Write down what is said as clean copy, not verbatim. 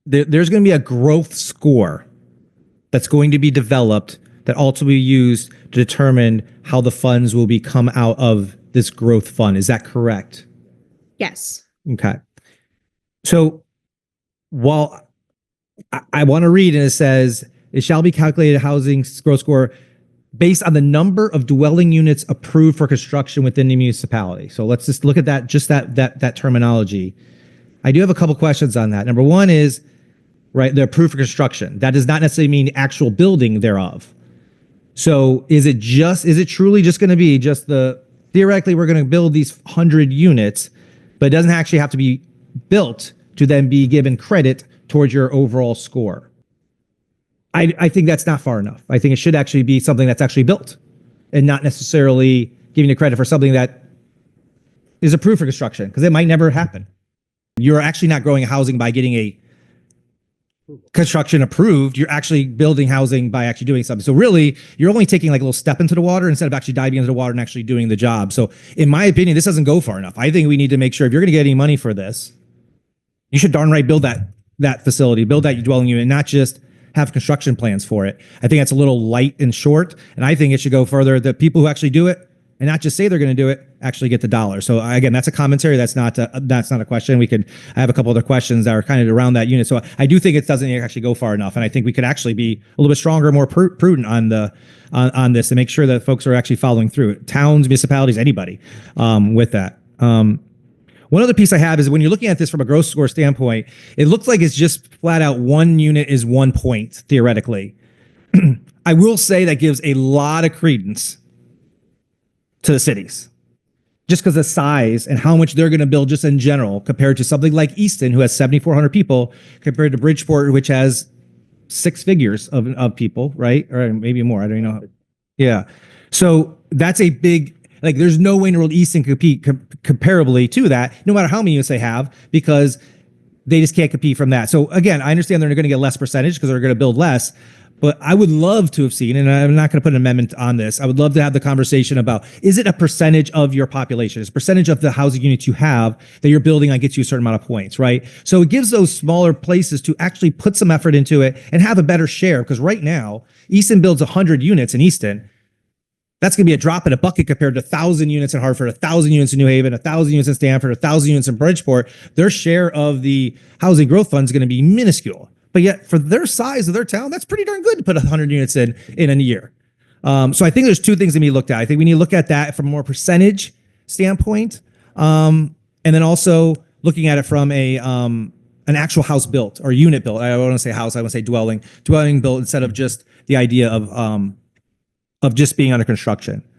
there's going to be a growth score that's going to be developed that ultimately used to determine how the funds will be come out of this growth fund. Is that correct? Yes. Okay. So while I want to read, and it says, it shall be calculated housing growth score based on the number of dwelling units approved for construction within the municipality. So let's just look at that, just that terminology. I do have a couple questions on that. Number one is, right, they're approved for construction. That does not necessarily mean actual building thereof. So is it truly just going to be just theoretically, we're going to build these 100 units, but it doesn't actually have to be built to then be given credit towards your overall score? I think that's not far enough. I think it should actually be something that's actually built and not necessarily giving you credit for something that is approved for construction, because it might never happen. You're actually not growing housing by getting a construction approved. You're actually building housing by actually doing something. So really, you're only taking like a little step into the water instead of actually diving into the water and actually doing the job. So in my opinion, this doesn't go far enough. I think we need to make sure if you're going to get any money for this, you should darn right build that facility, build that dwelling unit, not just have construction plans for it. I think that's a little light and short, and I think it should go further. The people who actually do it and not just say they're going to do it actually get the dollar. So again, that's a commentary. That's not a question. I have a couple other questions that are kind of around that unit. So I do think it doesn't actually go far enough, and I think we could actually be a little bit stronger, more prudent on this, to make sure that folks are actually following through. Towns, municipalities, anybody with that. One other piece I have is when you're looking at this from a gross score standpoint, it looks like it's just flat out one unit is 1 point, theoretically. I will say that gives a lot of credence to the cities, just because the size and how much they're going to build just in general compared to something like Easton, who has 7,400 people, compared to Bridgeport, which has 6 figures of people, right? Or maybe more. I don't know. Yeah. So that's a big, like, there's no way in the world Easton could compete comparably to that, no matter how many units they have, because they just can't compete from that. So again, I understand they're going to get less percentage because they're going to build less, but I would love to have seen, and I'm not going to put an amendment on this, I would love to have the conversation about, is it a percentage of your population? Is a percentage of the housing units you have that you're building on gets you a certain amount of points, right? So it gives those smaller places to actually put some effort into it and have a better share, because right now, Easton builds 100 units in Easton. That's going to be a drop in a bucket compared to 1,000 units in Hartford, 1,000 units in New Haven, 1,000 units in Stanford, 1,000 units in Bridgeport. Their share of the housing growth fund is going to be minuscule. But yet, for their size of their town, that's pretty darn good to put 100 units in a year. So I think there's two things that we looked at. I think we need to look at that from a more percentage standpoint, and then also looking at it from an actual house built or unit built. I don't want to say house, I want to say dwelling built, instead of just the idea of just being under construction.